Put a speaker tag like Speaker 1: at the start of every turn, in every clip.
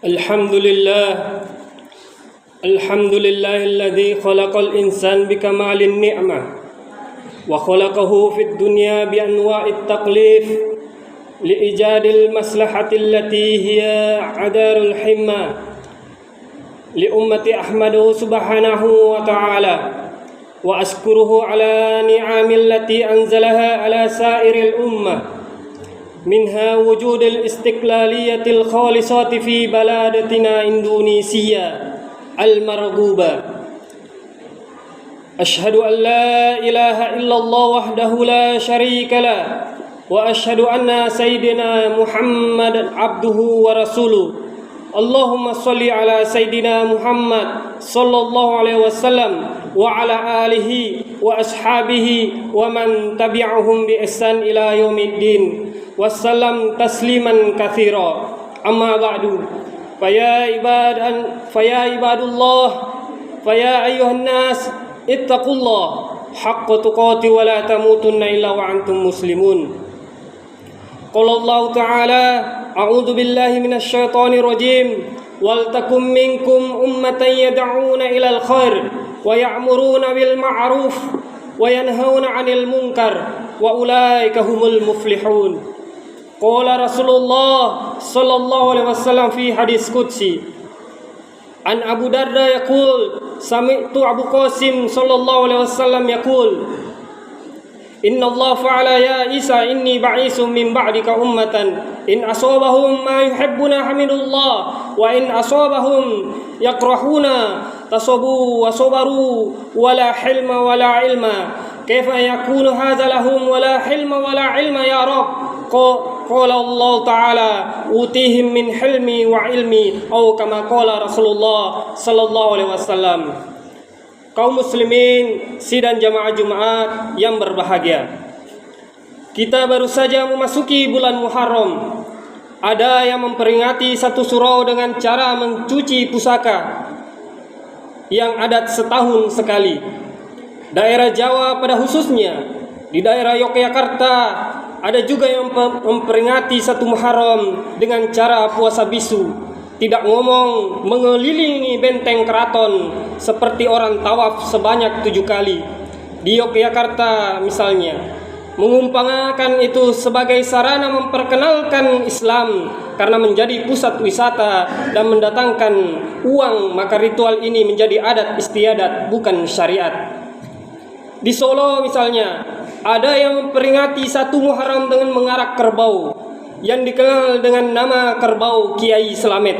Speaker 1: الحمد لله الحمد لله الذي خلق الإنسان بكمال النعمة وخلقه في الدنيا بأنواع التكليف لإيجاد المصلحة التي هي عدار الحمى لأمة أحمده سبحانه وتعالى وأشكره على نعم التي أنزلها على سائر الأمة منها وجود الاستقلالية الخالصة في بلادتنا إندونيسيا المرغوبة. أشهد أن لا إله إلا الله وحده لا شريك له وأشهد أن سيدنا محمد عبده ورسوله. اللهم صل على سيدنا محمد صلى الله عليه وسلم وعلى آله وأصحابه ومن تبعهم بإحسان إلى يوم الدين وسلم تسليما كثيرا. أما بعد فيا عباد الله فيا أيها الناس اتقوا الله حق تقاته ولا تموتن إلا وأنتم مسلمون. قال الله تعالى أعوذ بالله من الشيطان الرجيم ولتكن منكم أمة يدعون إلى الخير ويأمرون بالمعروف وينهون عن المنكر وأولئك هم المفلحون. قال رسول الله صلى الله عليه وسلم في حديث قدسي عن أبو درداء يقول سمعت أبو قاسم صلى الله عليه وسلم يقول إن الله فعل يا عيسى إني بعيث من بعدك أمة إن أصابهم ما يحبون حمدوا الله وإن أصابهم يكرهون تصبوا وصبروا ولا حلم ولا علم كيف يكون هذا لهم ولا حلم ولا علم يا رب. قال الله تعالى أوتيهم من حلمي وعلمي أو كما قال رسول الله صلى الله عليه وسلم. Kaum muslimin sidang jamaah Jumat yang berbahagia, kita baru saja memasuki bulan Muharram. Ada yang memperingati satu surau dengan cara mencuci pusaka yang adat setahun sekali. Daerah Jawa pada khususnya, di daerah Yogyakarta ada juga yang memperingati satu Muharram dengan cara puasa bisu. Tidak ngomong mengelilingi benteng keraton seperti orang tawaf sebanyak 7 kali. Di Yogyakarta misalnya, mengumpamakan itu sebagai sarana memperkenalkan Islam karena menjadi pusat wisata dan mendatangkan uang, maka ritual ini menjadi adat istiadat bukan syariat. Di Solo misalnya, ada yang memperingati satu Muharram dengan mengarak kerbau yang dikenal dengan nama kerbau Kiai Slamet.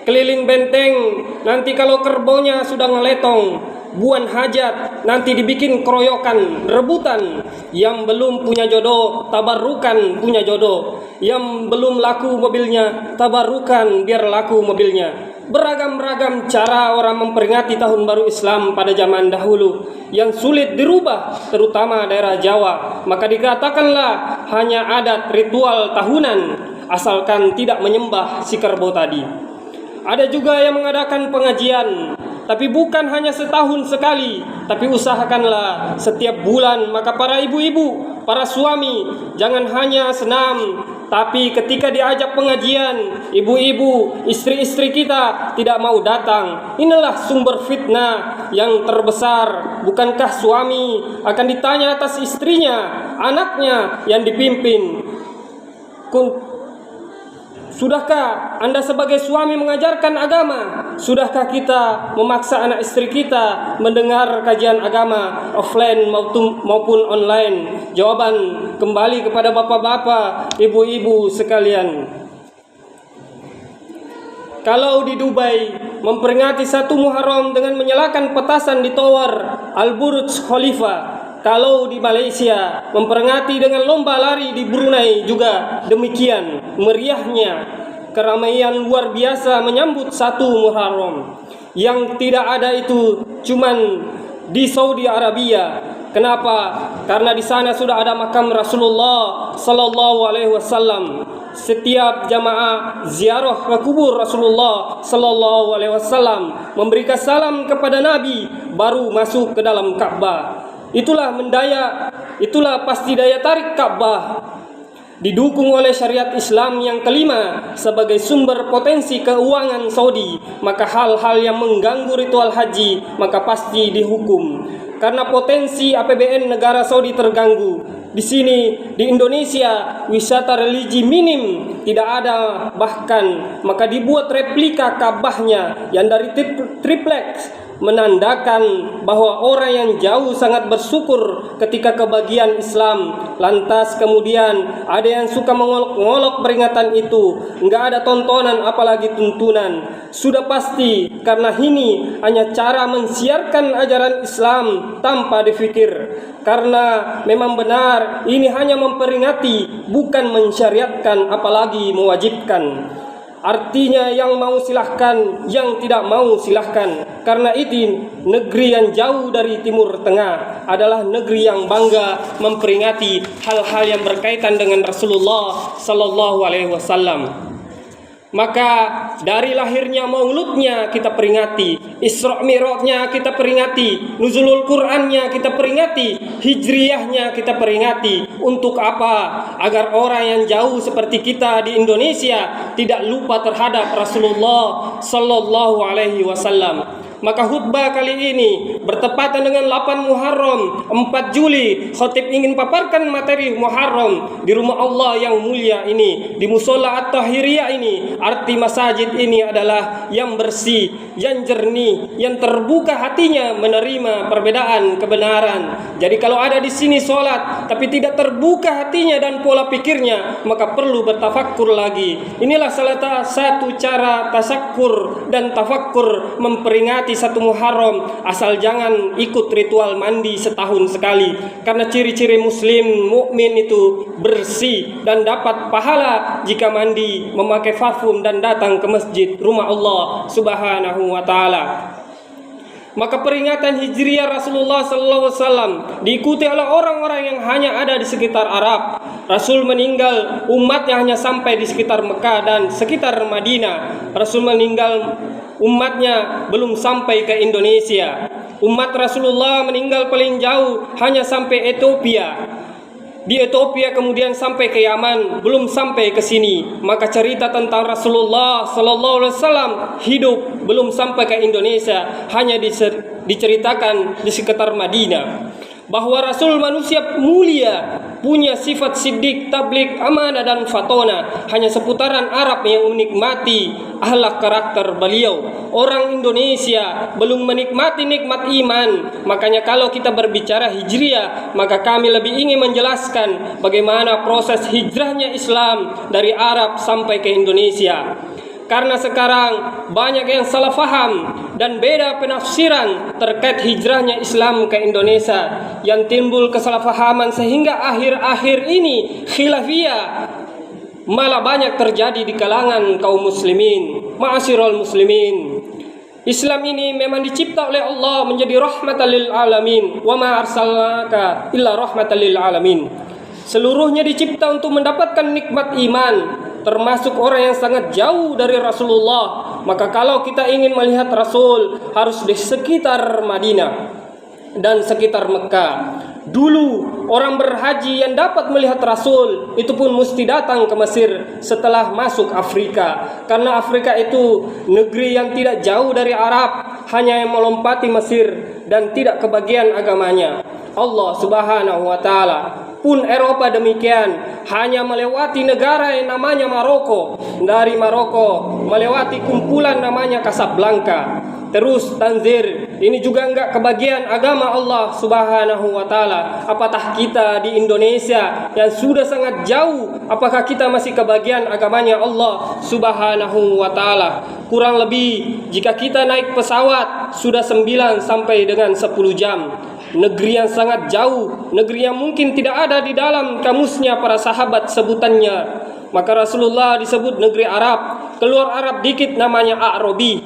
Speaker 1: Keliling benteng, nanti kalau kerbaunya sudah ngeletong, buan hajat, nanti dibikin keroyokan, rebutan. Yang belum punya jodoh, tabarukan punya jodoh. Yang belum laku mobilnya, tabarukan biar laku mobilnya. Beragam-ragam cara orang memperingati tahun baru Islam pada zaman dahulu yang sulit dirubah, terutama daerah Jawa. Maka dikatakanlah hanya adat ritual tahunan, asalkan tidak menyembah si kerbau tadi. Ada juga yang mengadakan pengajian, tapi bukan hanya setahun sekali, tapi usahakanlah setiap bulan. Maka para ibu-ibu, para suami, jangan hanya senam, tapi ketika diajak pengajian, ibu-ibu, istri-istri kita tidak mau datang. Inilah sumber fitnah yang terbesar. Bukankah suami akan ditanya atas istrinya, anaknya yang dipimpin? Sudahkah Anda sebagai suami mengajarkan agama? Sudahkah kita memaksa anak istri kita mendengar kajian agama offline maupun online? Jawaban kembali kepada bapak-bapak, ibu-ibu sekalian. Kalau di Dubai memperingati satu Muharram dengan menyalakan petasan di tower Al-Burj Khalifa, kalau di Malaysia memperingati dengan lomba lari di Brunei juga demikian meriahnya. Keramaian luar biasa menyambut satu Muharram. Yang tidak ada itu cuman di Saudi Arabia. Kenapa? Karena di sana sudah ada makam Rasulullah sallallahu alaihi wasallam. Setiap jamaah ziarah ke kubur Rasulullah sallallahu alaihi wasallam, memberikan salam kepada Nabi, baru masuk ke dalam Ka'bah. Itulah pasti daya tarik Ka'bah. didukung oleh syariat Islam yang kelima sebagai sumber potensi keuangan Saudi, maka hal-hal yang mengganggu ritual haji maka pasti dihukum. Karena potensi APBN negara Saudi terganggu. Di sini di Indonesia wisata religi minim, tidak ada bahkan, maka dibuat replika Ka'bahnya yang dari triplex, menandakan bahwa orang yang jauh sangat bersyukur ketika kebagian Islam. Lantas kemudian ada yang suka mengolok-ngolok peringatan itu, enggak ada tontonan apalagi tuntunan. Sudah pasti karena ini hanya cara mensiarkan ajaran Islam tanpa dipikir. Karena memang benar ini hanya memperingati, bukan mensyariatkan apalagi mewajibkan. Artinya yang mau silahkan, yang tidak mau silahkan. Karena itu negeri yang jauh dari Timur Tengah adalah negeri yang bangga memperingati hal-hal yang berkaitan dengan Rasulullah Sallallahu Alaihi Wasallam. Maka dari lahirnya mauludnya kita peringati, Isra Mi'rajnya kita peringati, Nuzulul Qur'annya kita peringati, Hijriyahnya kita peringati. Untuk apa? Agar orang yang jauh seperti kita di Indonesia tidak lupa terhadap Rasulullah Sallallahu Alaihi Wasallam. Maka khutbah kali ini bertepatan dengan 8 Muharram 4 Juli. Khatib ingin paparkan materi Muharram di rumah Allah yang mulia ini, di musola At-Tahiriyah ini. Arti masjid ini adalah yang bersih, yang jernih, yang terbuka hatinya menerima perbedaan kebenaran. Jadi kalau ada di sini sholat tapi tidak terbuka hatinya dan pola pikirnya, maka perlu bertafakkur lagi. Inilah salah satu cara tasakkur dan tafakkur memperingati satu Muharram. Asal jangan ikut ritual mandi setahun sekali, karena ciri-ciri muslim mukmin itu bersih dan dapat pahala jika mandi, memakai parfum dan datang ke masjid rumah Allah Subhanahu wa taala. Maka peringatan Hijriyah Rasulullah sallallahu alaihi wasallam diikuti oleh orang-orang yang hanya ada di sekitar Arab. Rasul meninggal, umatnya hanya sampai di sekitar Mekah dan sekitar Madinah. Rasul meninggal, umatnya belum sampai ke Indonesia. Umat Rasulullah meninggal paling jauh hanya sampai Ethiopia. Di Ethiopia kemudian sampai ke Yaman, belum sampai ke sini. Maka cerita tentang Rasulullah sallallahu alaihi wasallam hidup belum sampai ke Indonesia, hanya diceritakan di sekitar Madinah. Bahwa Rasul manusia mulia, punya sifat siddiq, tabligh, amanah dan fatona. Hanya seputaran Arab yang menikmati akhlak karakter beliau. Orang Indonesia belum menikmati nikmat iman. Makanya kalau kita berbicara hijriyah, maka kami lebih ingin menjelaskan bagaimana proses hijrahnya Islam dari Arab sampai ke Indonesia. Karena sekarang banyak yang salah faham dan beda penafsiran terkait hijrahnya Islam ke Indonesia, yang timbul kesalahfahaman sehingga akhir-akhir ini khilafiyah malah banyak terjadi di kalangan kaum muslimin. Ma'asyiral muslimin, Islam ini memang dicipta oleh Allah menjadi rahmatan lil alamin. Wa ma arsalnaka illa rahmatan lil alamin. Seluruhnya dicipta untuk mendapatkan nikmat iman, termasuk orang yang sangat jauh dari Rasulullah. Maka kalau kita ingin melihat Rasul, harus di sekitar Madinah dan sekitar Mekah. Dulu orang berhaji yang dapat melihat Rasul itu pun mesti datang ke Mesir setelah masuk Afrika. Karena Afrika itu negeri yang tidak jauh dari Arab, hanya yang melompati Mesir dan tidak kebagian agamanya Allah Subhanahu wa taala. Pun Eropa demikian, hanya melewati negara yang namanya Maroko. Dari Maroko melewati kumpulan namanya Casablanca, terus Tanzir. Ini juga enggak kebagian agama Allah Subhanahu wa taala. Apatah kita di Indonesia yang sudah sangat jauh, apakah kita masih kebagian agamanya Allah Subhanahu wa taala? Kurang lebih jika kita naik pesawat sudah 9 sampai dengan 10 jam. Negeri yang sangat jauh, negeri yang mungkin tidak ada di dalam kamusnya para sahabat sebutannya. Maka Rasulullah disebut negeri Arab. Keluar Arab dikit namanya A'rabi.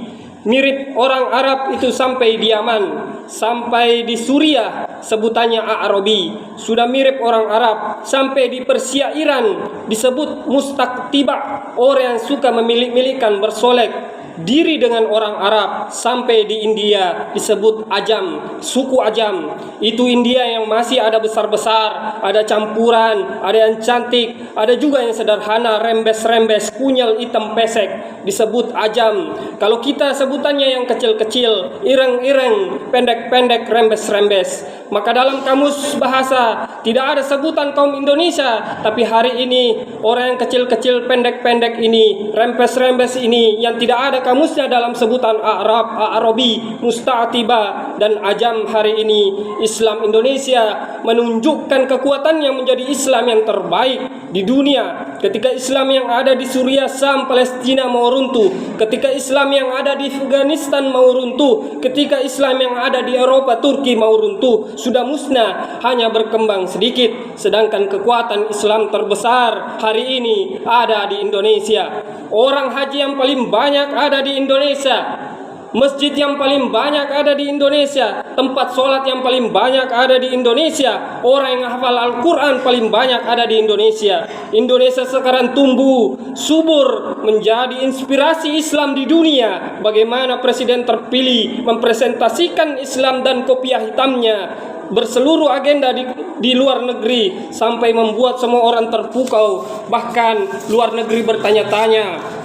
Speaker 1: Mirip orang Arab itu sampai di Yaman, sampai di Suriah sebutannya A'rabi. Sudah mirip orang Arab. Sampai di Persia, Iran disebut mustaqtiba, orang yang suka memilih-milihkan bersolek. diri dengan orang Arab sampai di India disebut Ajam, suku Ajam. Itu India yang masih ada besar-besar, ada campuran, ada yang cantik, ada juga yang sederhana, rembes-rembes, kunyel, hitam, pesek, disebut Ajam. Kalau kita sebutannya yang kecil-kecil, ireng-ireng, pendek-pendek, rembes-rembes. Maka dalam kamus bahasa tidak ada sebutan kaum Indonesia, tapi hari ini orang yang kecil-kecil, pendek-pendek ini, rembes-rembes ini yang tidak ada kamusnya dalam sebutan Arab, Arabi, Musta'tiba dan Ajam hari ini, Islam Indonesia menunjukkan kekuatannya menjadi Islam yang terbaik di dunia. Ketika Islam yang ada di Suriah, Sam, Palestina mau runtuh, ketika Islam yang ada di Afghanistan mau runtuh, ketika Islam yang ada di Eropa, Turki mau runtuh, sudah musnah, hanya berkembang sedikit. Sedangkan kekuatan Islam terbesar hari ini ada di Indonesia. Orang haji yang paling banyak ada di Indonesia. Masjid yang paling banyak ada di Indonesia, tempat sholat yang paling banyak ada di Indonesia, orang yang hafal Al-Quran paling banyak ada di Indonesia. Indonesia sekarang tumbuh subur menjadi inspirasi Islam di dunia. Bagaimana presiden terpilih mempresentasikan Islam dan kopiah hitamnya berseluruh agenda di luar negeri sampai membuat semua orang terpukau, bahkan luar negeri bertanya-tanya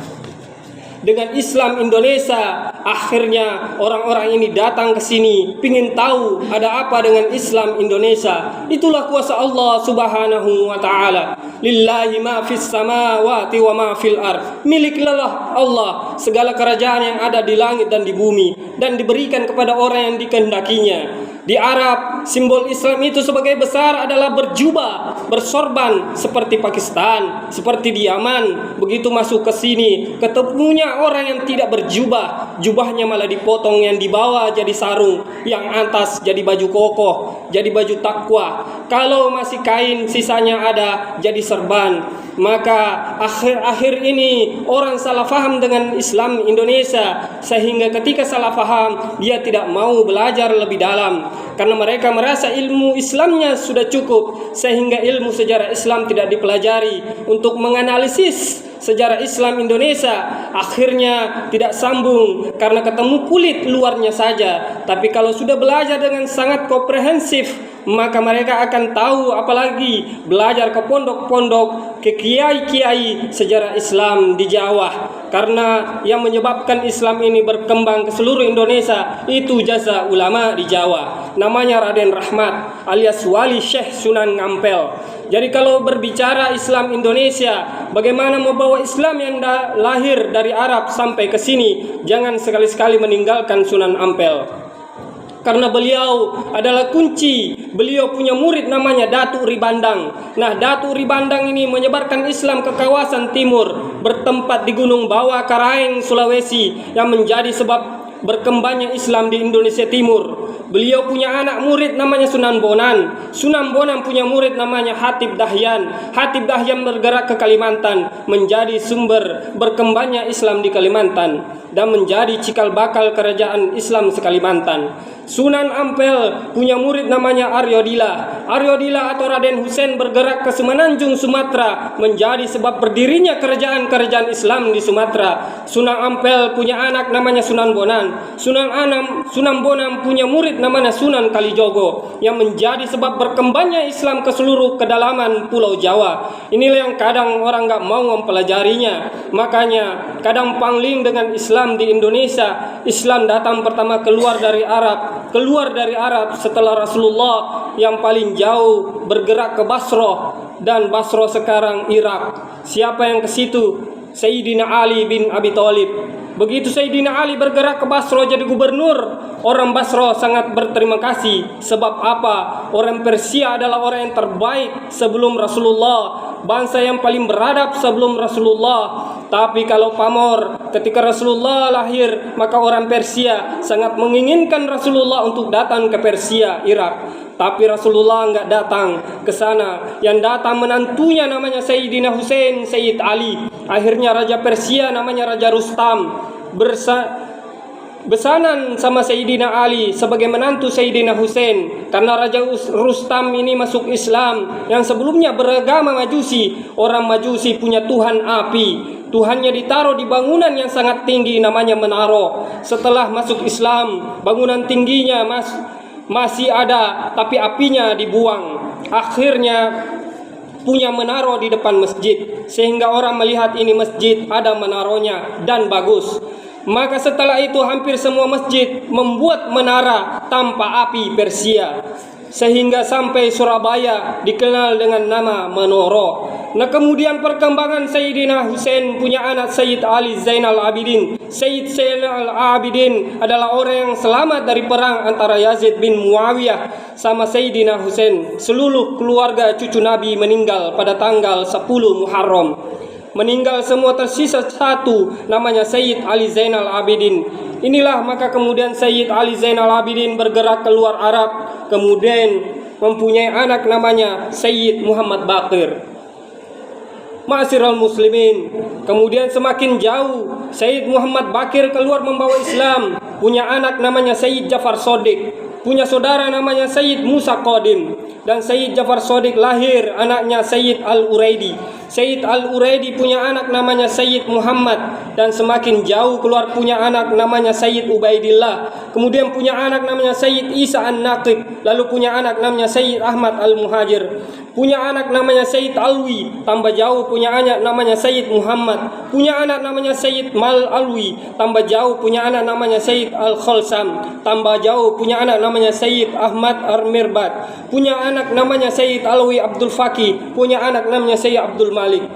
Speaker 1: dengan Islam Indonesia. Akhirnya orang-orang ini datang ke sini, pingin tahu ada apa dengan Islam Indonesia. Itulah kuasa Allah Subhanahu wa taala. Lillahi ma fis samawati wa ma fil ard. Miliklah Allah segala kerajaan yang ada di langit dan di bumi, dan diberikan kepada orang yang dikehendakinya. Di Arab, simbol Islam itu sebagai besar adalah berjubah, bersorban seperti Pakistan, seperti di Yaman. Begitu masuk ke sini, ketemunya orang yang tidak berjubah, jubahnya malah dipotong, yang di bawah jadi sarung, yang atas jadi baju kokoh, jadi baju takwa. Kalau masih kain sisanya ada jadi serban. Maka akhir-akhir ini orang salah faham dengan Islam Indonesia, sehingga ketika salah faham dia tidak mau belajar lebih dalam, karena mereka merasa ilmu Islamnya sudah cukup, sehingga ilmu sejarah Islam tidak dipelajari. Untuk menganalisis sejarah Islam Indonesia akhirnya tidak sambung karena ketemu kulit luarnya saja. Tapi kalau sudah belajar dengan sangat komprehensif, maka mereka akan tahu, apalagi belajar ke pondok-pondok, ke kiai-kiai sejarah Islam di Jawa. Karena yang menyebabkan Islam ini berkembang ke seluruh Indonesia itu jasa ulama di Jawa. Namanya Raden Rahmat alias Wali Syekh Sunan Ngampel. Jadi kalau berbicara Islam Indonesia, bagaimana membawa Islam yang lahir dari Arab sampai ke sini, jangan sekali-sekali meninggalkan Sunan Ampel. Karena beliau adalah kunci. Beliau punya murid namanya Datuk Ribandang. Nah, Datuk Ribandang ini menyebarkan Islam ke kawasan timur, bertempat di Gunung Bawah Karaeng, Sulawesi, yang menjadi sebab berkembangnya Islam di Indonesia Timur. Beliau punya anak murid namanya Sunan Bonang. Sunan Bonang punya murid namanya Hatib Dahyan. Hatib Dahyan bergerak ke Kalimantan, menjadi sumber berkembangnya Islam di Kalimantan dan menjadi cikal bakal kerajaan Islam se-Kalimantan. Sunan Ampel punya murid namanya Aryo Dila. Aryo Dila atau Raden Hussein bergerak ke Semenanjung, Sumatera, menjadi sebab berdirinya kerajaan-kerajaan Islam di Sumatera. Sunan Ampel punya anak namanya Sunan Bonang. Sunan Bonang punya murid namanya Sunan Kalijogo, yang menjadi sebab berkembangnya Islam ke seluruh kedalaman Pulau Jawa. Inilah yang kadang orang nggak mau mempelajarinya. Makanya kadang pangling dengan Islam di Indonesia. Islam datang pertama keluar dari Arab setelah Rasulullah, yang paling jauh bergerak ke Basrah, dan Basrah sekarang Irak. Siapa yang ke situ? Sayyidina Ali bin Abi Thalib. Begitu Sayyidina Ali bergerak ke Basrah jadi gubernur, orang Basrah sangat berterima kasih. Sebab apa? Orang Persia adalah orang yang terbaik sebelum Rasulullah, bangsa yang paling beradab sebelum Rasulullah. Tapi kalau pamor, ketika Rasulullah lahir, maka orang Persia sangat menginginkan Rasulullah untuk datang ke Persia, Irak. Tapi Rasulullah enggak datang ke sana. Yang datang menantunya namanya Sayyidina Hussein, Sayyid Ali. Akhirnya Raja Persia namanya Raja Rustam besanan sama Sayyidina Ali sebagai menantu Sayyidina Hussein. Karena Raja Rustam ini masuk Islam, yang sebelumnya beragama Majusi. Orang Majusi punya Tuhan api. Tuhannya ditaruh di bangunan yang sangat tinggi namanya menara. Setelah masuk Islam, bangunan tingginya masih ada, tapi apinya dibuang. Akhirnya punya menara di depan masjid, sehingga orang melihat ini masjid ada menaronya dan bagus. Maka setelah itu hampir semua masjid membuat menara tanpa api Persia, sehingga sampai Surabaya dikenal dengan nama Menara. Nah, kemudian perkembangan Sayyidina Husain punya anak Sayyid Ali Zainal Abidin. Sayyid Zainal Abidin adalah orang yang selamat dari perang antara Yazid bin Muawiyah sama Sayyidina Husain. Seluruh keluarga cucu Nabi meninggal pada tanggal 10 Muharram. Meninggal semua, tersisa satu namanya Sayyid Ali Zainal Abidin. Inilah maka kemudian Sayyid Ali Zainal Abidin bergerak keluar Arab, kemudian mempunyai anak namanya Sayyid Muhammad Baqir. Ma'asyiral muslimin, kemudian semakin jauh Sayyid Muhammad Baqir keluar membawa Islam, punya anak namanya Sayyid Jafar Shodiq, punya saudara namanya Sayyid Musa Qadim, dan Sayyid Jafar Shodiq lahir anaknya Sayyid Al-Uraidi. Sayyid Al-Uraidi punya anak namanya Sayyid Muhammad, dan semakin jauh keluar punya anak namanya Sayyid Ubaidillah, kemudian punya anak namanya Sayyid Isa An-Naqib, lalu punya anak namanya Sayyid Ahmad Al-Muhajir, punya anak namanya Sayyid Alwi, tambah jauh punya anak namanya Sayyid Muhammad, punya anak namanya Sayyid Mal Alwi, tambah jauh punya anak namanya Sayyid Al-Khalsam, tambah jauh punya anak namanya Sayyid Ahmad Ar-Mirbat, punya anak namanya Sayyid Alwi Abdul Faqih, punya anak namanya Sayyid Abdul Malik.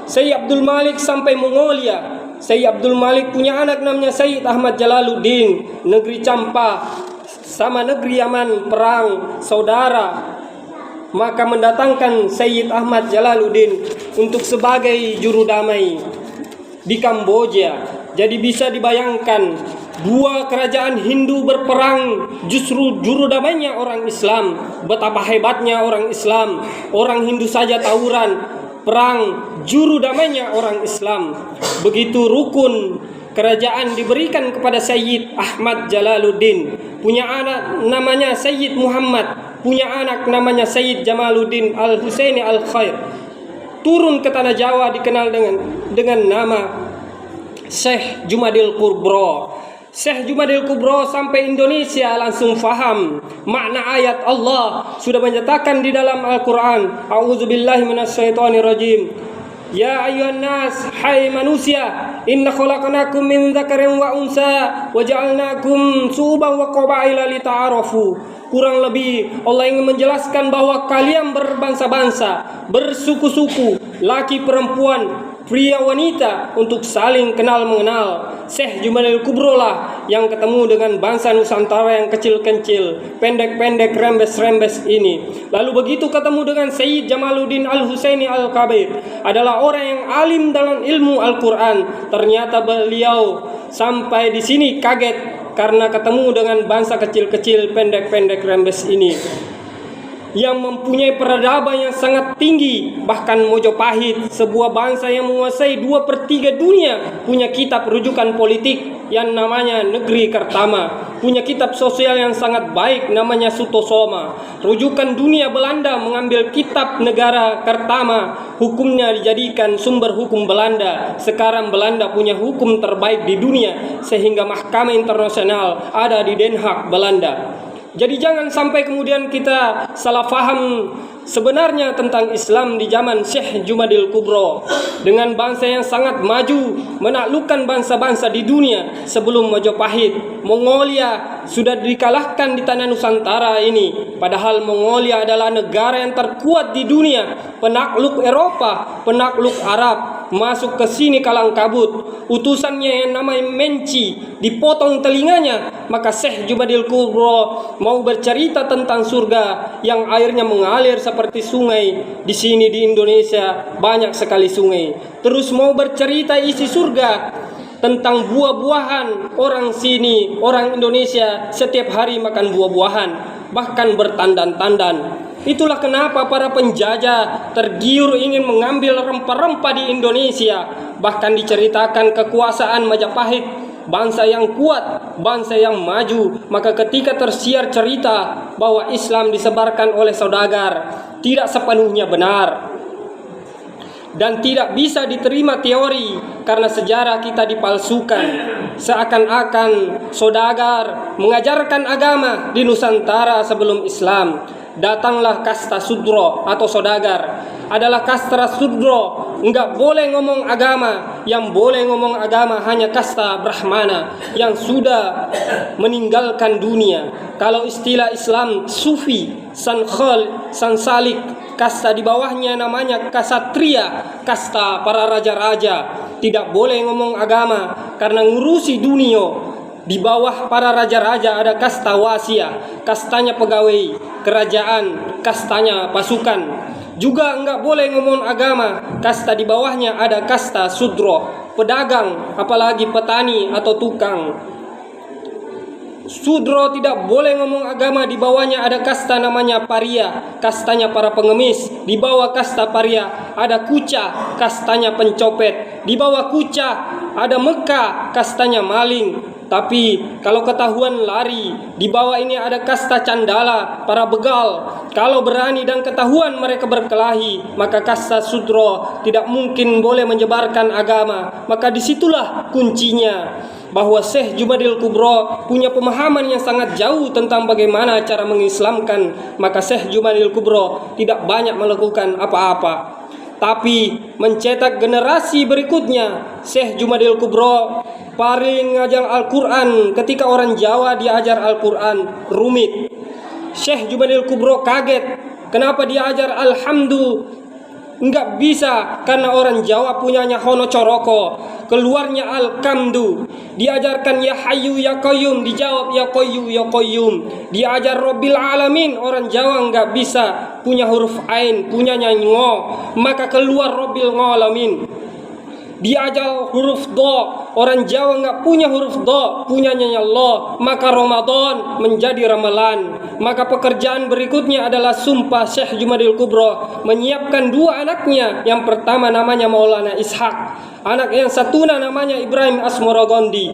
Speaker 1: Sayyid Abdul Malik sampai Mongolia. Sayyid Abdul Malik punya anak namanya Sayyid Ahmad Jalaluddin. Negeri Campa sama negeri Yaman perang saudara, maka mendatangkan Sayyid Ahmad Jalaluddin untuk sebagai juru damai di Kamboja. Jadi bisa dibayangkan, dua kerajaan Hindu berperang, justru juru damainya orang Islam. Betapa hebatnya orang Islam. Orang Hindu saja tawuran, perang juru damainya orang Islam. Begitu rukun kerajaan diberikan kepada Sayyid Ahmad Jalaluddin. Punya anak namanya Sayyid Muhammad, punya anak namanya Sayyid Jamaluddin Al-Husaini Al-Khair. Turun ke tanah Jawa dikenal dengan nama Syekh Jumadil Kubro. Syekh Jumadil Kubro sampai Indonesia langsung faham makna ayat Allah sudah menyatakan di dalam Al-Quran. A'udzubillahi minasyaitonirrajim. Ya ayyuhan nas, hai manusia, inna khalaqnakum min dzakarin wa unsa wa ja'alnakum syu'uban wa qabaila lita'arafu. Kurang lebih Allah ingin menjelaskan bahwa kalian berbangsa-bangsa, bersuku-suku, laki perempuan, pria wanita, untuk saling kenal mengenal. Syekh Jumadil Kubro lah yang ketemu dengan bangsa Nusantara yang kecil-kecil, pendek-pendek, rembes-rembes ini. Lalu begitu ketemu dengan Sayyid Jamaluddin Al-Husaini Al-Kabir, adalah orang yang alim dalam ilmu Al-Quran. Ternyata beliau sampai di sini kaget karena ketemu dengan bangsa kecil-kecil, pendek-pendek, rembes ini, yang mempunyai peradaban yang sangat tinggi. Bahkan Mojopahit, sebuah bangsa yang menguasai 2/3 dunia, punya kitab rujukan politik yang namanya Negeri Kertama, punya kitab sosial yang sangat baik namanya Sutosoma. Rujukan dunia Belanda mengambil kitab negara Kertama, hukumnya dijadikan sumber hukum Belanda. Sekarang Belanda punya hukum terbaik di dunia, sehingga mahkamah internasional ada di Den Haag, Belanda. Jadi jangan sampai kemudian kita salah faham sebenarnya tentang Islam di zaman Syekh Jumadil Kubro, dengan bangsa yang sangat maju menaklukkan bangsa-bangsa di dunia sebelum Majapahit. Mongolia sudah dikalahkan di tanah Nusantara ini, padahal Mongolia adalah negara yang terkuat di dunia, penakluk Eropa, penakluk Arab, masuk ke sini kalang kabut. Utusannya yang namanya Menci dipotong telinganya. Maka Syekh Jumadil Kubro mau bercerita tentang surga yang airnya mengalir seperti sungai. Di sini di Indonesia banyak sekali sungai. Terus mau bercerita isi surga tentang buah-buahan. Orang sini, orang Indonesia setiap hari makan buah-buahan, bahkan bertandan-tandan. Itulah kenapa para penjajah tergiur ingin mengambil rempah-rempah di Indonesia. Bahkan diceritakan kekuasaan Majapahit, bangsa yang kuat, bangsa yang maju. Maka ketika tersiar cerita bahwa Islam disebarkan oleh saudagar, tidak sepenuhnya benar. dan tidak bisa diterima teori karena sejarah kita dipalsukan. Seakan-akan saudagar mengajarkan agama di Nusantara sebelum Islam. Datanglah kasta sudro atau saudagar. Adalah kasta sudro, enggak boleh ngomong agama. Yang boleh ngomong agama hanya kasta Brahmana yang sudah meninggalkan dunia. Kalau istilah Islam sufi, sankhal, sansalik, kasta di bawahnya namanya kasatria, kasta para raja-raja. Tidak boleh ngomong agama karena ngurusi dunia. Di bawah para raja-raja ada kasta wasia, kastanya pegawai kerajaan, kastanya pasukan. Juga enggak boleh ngomong agama, kasta di bawahnya ada kasta sudro, pedagang, apalagi petani atau tukang. Sudro tidak boleh ngomong agama, di bawahnya ada kasta namanya paria, kastanya para pengemis. Di bawah kasta paria ada kuca, kastanya pencopet. Di bawah kuca ada meka, kastanya maling. Tapi kalau ketahuan lari, di bawah ini ada kasta candala, para begal. Kalau berani dan ketahuan mereka berkelahi, maka kasta sudro tidak mungkin boleh menyebarkan agama. Maka disitulah kuncinya, bahwa Syekh Jumadil Kubro punya pemahaman yang sangat jauh tentang bagaimana cara mengislamkan. Maka Syekh Jumadil Kubro tidak banyak melakukan apa-apa, tapi mencetak generasi berikutnya. Syekh Jumadil Kubro paling ngajar Al-Quran. Ketika orang Jawa diajar Al-Quran rumit, Syekh Jumadil Kubro kaget. Kenapa dia ajar Alhamdu? Enggak bisa, karena orang Jawa punyanya hono coroko, keluarnya Al-Kamdu. Diajarkan ya Hayyu ya Qayyum, dijawab ya Qayyu ya Qayyum. Diajar Rabbil Alamin, orang Jawa enggak bisa, punya huruf Ain, punyanya ngo, maka keluar Rabbil Alamin. Diajar huruf do, orang Jawa enggak punya huruf do, punyanya Allah, maka Ramadan menjadi Ramalan. Maka pekerjaan berikutnya adalah sumpah Syekh Jumadil Kubro menyiapkan dua anaknya. Yang pertama namanya Maulana Ishaq, anak yang satunya namanya Ibrahim Asmorogondi.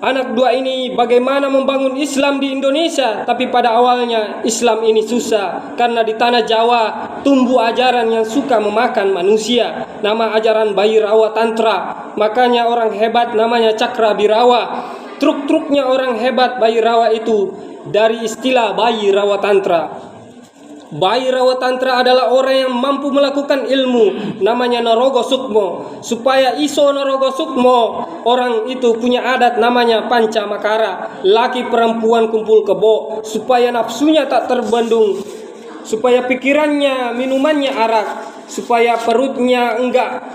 Speaker 1: Anak dua ini bagaimana membangun Islam di Indonesia. Tapi pada awalnya Islam ini susah, karena di tanah Jawa tumbuh ajaran yang suka memakan manusia. Nama ajaran Bayi Rawa Tantra. Makanya orang hebat namanya Cakra Birawa. Truk-truknya orang hebat Bayi Rawa itu dari istilah Bayi Rawa Tantra. Bayi Rawa Tantra adalah orang yang mampu melakukan ilmu, namanya Norogo Sukmo. Supaya iso Norogo Sukmo, orang itu punya adat namanya Panca Makara, laki perempuan kumpul kebo. Supaya nafsunya tak terbendung, supaya pikirannya minumannya arak, supaya perutnya enggak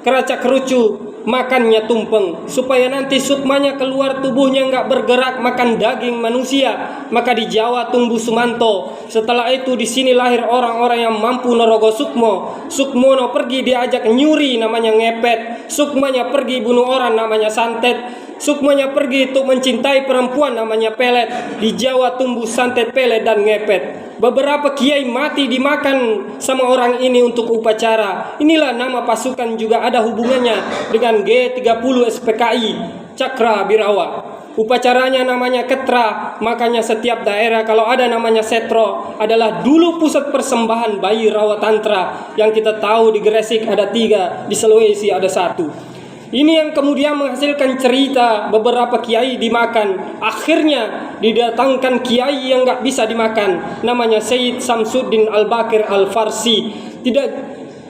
Speaker 1: keracak kerucu, makannya tumpeng, supaya nanti sukmanya keluar tubuhnya enggak bergerak, makan daging manusia. Maka di Jawa tumbuh Sumanto. Setelah itu di sini lahir orang-orang yang mampu Norogo Sukmo. Sukmono pergi diajak nyuri, namanya ngepet. Sukmanya pergi bunuh orang, namanya santet. Sukmanya pergi untuk mencintai perempuan, namanya pelet. Di Jawa tumbuh santet, pelet, dan ngepet. Beberapa kiai mati dimakan sama orang ini untuk upacara. Inilah nama pasukan, juga ada hubungannya dengan G30 SPKI, Cakra Birawa. Upacaranya namanya ketra. Makanya setiap daerah kalau ada namanya setro adalah dulu pusat persembahan Bayi Rawa Tantra. Yang kita tahu di Gresik ada 3, di Sulawesi ada 1. Ini yang kemudian menghasilkan cerita beberapa kiai dimakan. Akhirnya didatangkan kiai yang gak bisa dimakan, namanya Sayyid Samsuddin Al-Bakir Al-Farsi. Tidak,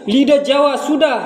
Speaker 1: lidah Jawa sudah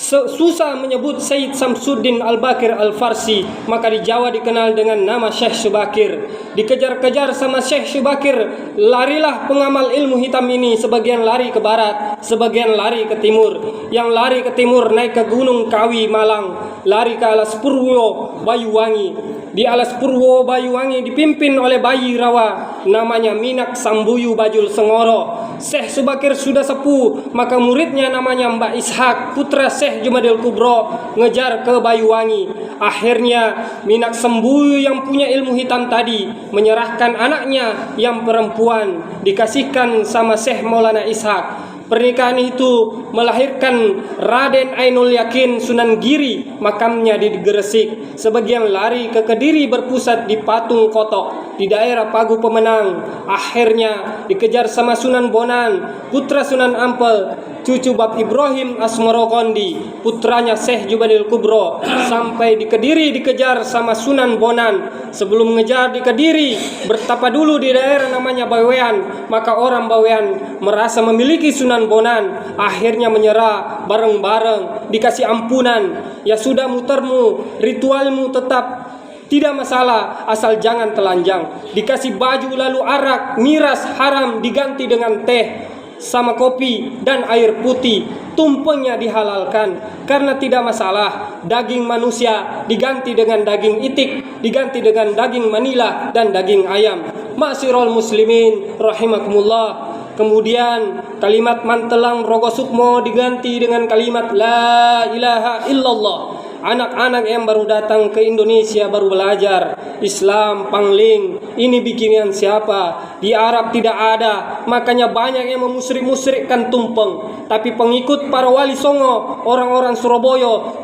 Speaker 1: susah menyebut Sayyid Samsuddin Al-Bakir Al-Farsi. Maka di Jawa dikenal dengan nama Syekh Subakir. Dikejar-kejar sama Syekh Subakir, larilah pengamal ilmu hitam ini. Sebagian lari ke barat, sebagian lari ke timur. Yang lari ke timur naik ke Gunung Kawi Malang, lari ke Alas Purwo Bayuwangi. Di Alas Purwo Bayuwangi dipimpin oleh Bayi Rawa, namanya Minak Sambuyu Bajul Sengoro. Syekh Subakir sudah sepuh, maka muridnya namanya Mbak Ishaq, putra Syekh Jumadil Kubro, ngejar ke Bayuwangi. Akhirnya Minak Sambuyu yang punya ilmu hitam tadi menyerahkan anaknya yang perempuan, dikasihkan sama Syekh Maulana Ishaq. Pernikahan itu melahirkan Raden Ainul Yakin Sunan Giri, makamnya di Gresik. Sebagian lari ke Kediri berpusat di Patung Kotok. di daerah Pagu Pemenang. Akhirnya dikejar sama Sunan Bonan, putra Sunan Ampel, cucu Bab Ibrahim Asmarokondi, putranya Syekh Jubanil Kubro. Sampai di Kediri dikejar sama Sunan Bonan. Sebelum mengejar di Kediri, bertapa dulu di daerah namanya Bawean. Maka orang Bawean merasa memiliki Sunan Bonan, akhirnya menyerah bareng-bareng, dikasih ampunan. Ya sudah, mutermu, ritualmu tetap tidak masalah, asal jangan telanjang. Dikasih baju lalu arak, miras haram diganti dengan teh sama kopi dan air putih. Tumpengnya dihalalkan karena tidak masalah. Daging manusia diganti dengan daging itik, diganti dengan daging manila dan daging ayam. Ma'asyiral muslimin rahimakumullah. Kemudian kalimat mantelang Rogo Sukmo diganti dengan kalimat la ilaha illallah. Anak-anak yang baru datang ke Indonesia baru belajar Islam pangling, ini bikinan siapa? Di Arab tidak ada, makanya banyak yang memusyrik-musyrikkan tumpeng. Tapi pengikut para wali songo, orang-orang Surabaya,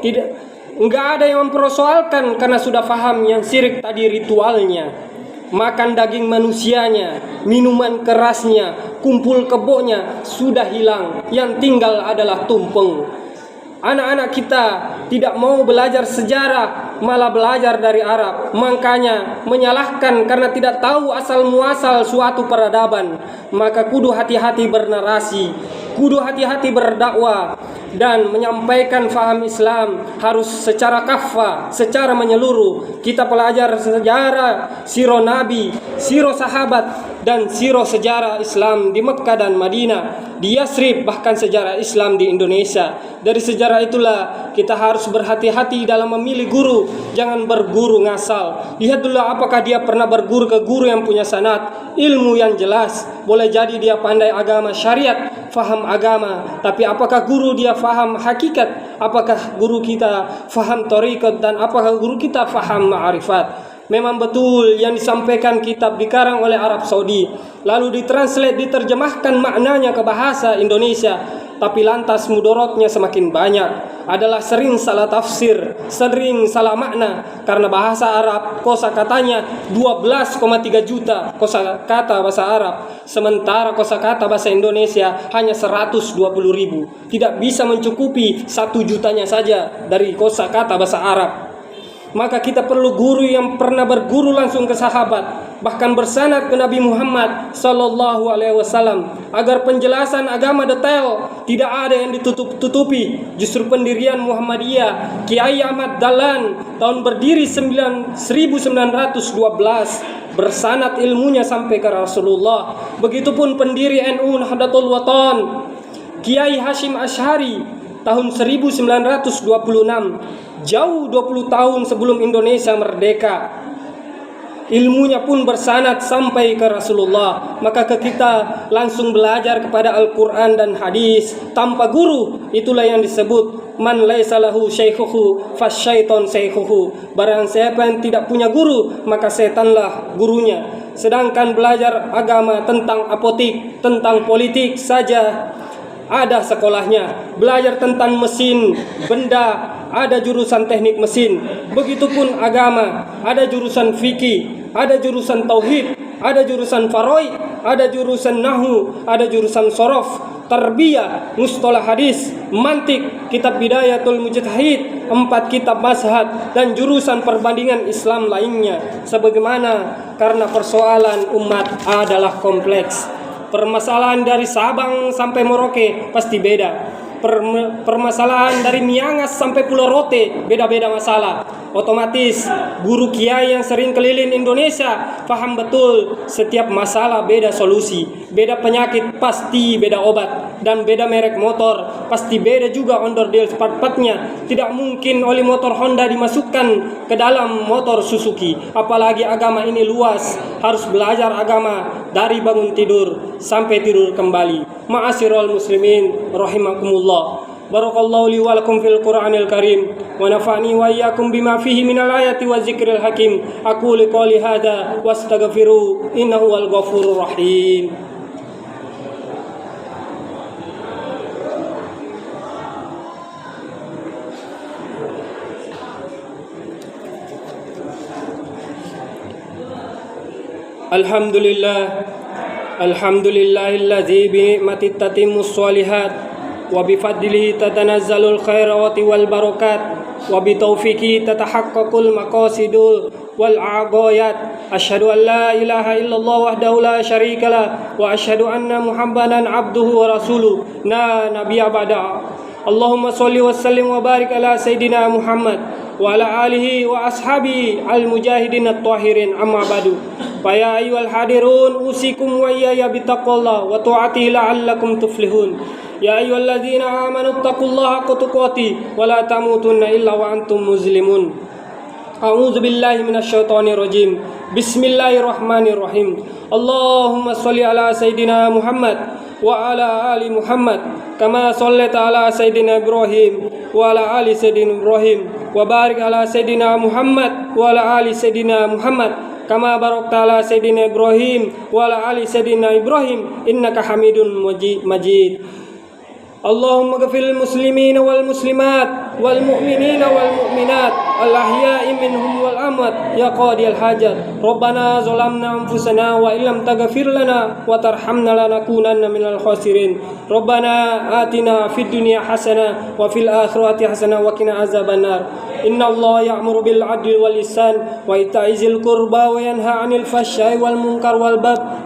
Speaker 1: enggak ada yang mempersoalkan karena sudah paham yang syirik tadi ritualnya. Makan daging manusianya, minuman kerasnya, kumpul keboknya sudah hilang, yang tinggal adalah tumpeng. Anak-anak kita tidak mau belajar sejarah, malah belajar dari Arab. Makanya menyalahkan karena tidak tahu asal muasal suatu peradaban. Maka kudu hati-hati bernarasi, kudu hati-hati berdakwah, dan menyampaikan faham Islam harus secara kafah, secara menyeluruh. Kita belajar sejarah siro Nabi, siro sahabat, dan siro sejarah Islam di Mekah dan Madinah, di Yasrib, bahkan sejarah Islam di Indonesia. Dari sejarah itulah kita harus berhati-hati dalam memilih guru. Jangan berguru ngasal. Lihat dulu apakah dia pernah berguru ke guru yang punya sanad, ilmu yang jelas. Boleh jadi dia pandai agama syariat, faham agama, tapi apakah guru dia faham hakikat? Apakah guru kita faham thariqat? Dan apakah guru kita faham ma'rifat? Memang betul yang disampaikan kitab dikarang oleh Arab Saudi, lalu ditranslate, diterjemahkan maknanya ke bahasa Indonesia, tapi lantas mudorotnya semakin banyak. Adalah sering salah tafsir, sering salah makna, karena bahasa Arab kosakatanya 12,3 juta kosakata bahasa Arab, sementara kosakata bahasa Indonesia hanya 120.000. Tidak bisa mencukupi 1 jutanya saja dari kosakata bahasa Arab. Maka kita perlu guru yang pernah berguru langsung ke sahabat, bahkan bersanad ke Nabi Muhammad sallallahu alaihi wasallam, agar penjelasan agama detail, tidak ada yang ditutup-tutupi. Justru pendirian Muhammadiyah, Kiai Ahmad Dahlan tahun berdiri 1912, bersanad ilmunya sampai ke Rasulullah. Begitupun pendiri NU Nahdlatul Watan, Kiai Hashim Asy'ari tahun 1926, jauh 20 tahun sebelum Indonesia merdeka. Ilmunya pun bersanad sampai ke Rasulullah. Maka kita langsung belajar kepada Al-Quran dan hadis tanpa guru. Itulah yang disebut man laisa lahu syaikhuhu fasyaiton syaikhuhu. Barang siapa yang tidak punya guru, maka setanlah gurunya. Sedangkan belajar agama tentang apotik, tentang politik saja ada sekolahnya. Belajar tentang mesin, benda, ada jurusan teknik mesin. Begitupun agama, ada jurusan fikih, ada jurusan tauhid, ada jurusan faraid, ada jurusan nahwu, ada jurusan sorof, tarbiyah, mustalah hadis, mantik, kitab Bidayatul Mujtahid, 4 kitab mazhab, dan jurusan perbandingan Islam lainnya. Sebagaimana karena persoalan umat adalah kompleks. Permasalahan dari Sabang sampai Merauke pasti beda. Permasalahan dari Miangas sampai Pulau Rote beda-beda masalah. Otomatis guru kiai yang sering keliling Indonesia paham betul setiap masalah beda solusi, beda penyakit pasti beda obat, dan beda merek motor pasti beda juga onderdil part-partnya. Tidak mungkin oli motor Honda dimasukkan ke dalam motor Suzuki. Apalagi agama ini luas, harus belajar agama dari bangun tidur sampai tidur kembali. Ma'asyiral muslimin rahimakumullah. Barakallahu li wa lakum fil Qur'anil Karim wa nafa'ni wa iyyakum bima fihi minal ayati wa dzikril hakim. Aqulu qouli hadza wastaghfiru innahu wal ghafurur rahim. Alhamdulillah. Alhamdulillahilladzi bi ni'mati tatimmus sholihat wa bi fadlihi tatanazzalul khairati wal barakat wa bi taufiqi tatahaqqaqul maqasidul wal a'ghayat. Asyhadu an la ilaha illallah wahdahu la syarikalah wa asyhadu anna Muhammadan abduhu wa rasuluh la nabiyya ba'da. Allahumma sholli wa sallim wa barik ala sayyidina Muhammad wa ala alihi wa ashabihi al-mujahidin at-tahirin, amma ba'du. Fa ya ayyuhal hadirun usikum wa iyaya bittaqwallah wa ta'atihi la'allakum tuflihun. Ya ayyuhalladzina amanu taqullaha haqqa tuqatih wa la tamutunna illa wa antum muslimun. A'udzu billahi minasyaitonir rajim. Bismillahirrahmanirrahim. Allahumma sholli ala sayyidina Muhammad wa ala ali Muhammad kama shallaita ala sayyidina Ibrahim wa ala ali sayyidina Ibrahim wa barik ala sayyidina Muhammad wa ala ali sayyidina Muhammad kama barakta ala sayyidina Ibrahim wa ala ali sayyidina Ibrahim innaka Hamidun Majid. Allahumma ghfir muslimina wal muslimat wal mu'minina wal mu'minat al ahya'i minhum wal amwat ya qadiyal hajat. Rabbana zalamna anfusana wa illam taghfir lana wa tarhamna lanakunanna minal khasirin. Rabbana atina fid dunya hasanah wa fil akhirati hasanah wa qina azabannar. Inna Allah ya'muru bil 'adli wal ihsan wa ita'i dzil qurba wa yanha 'anil fahsya'i wal munkar wal baghi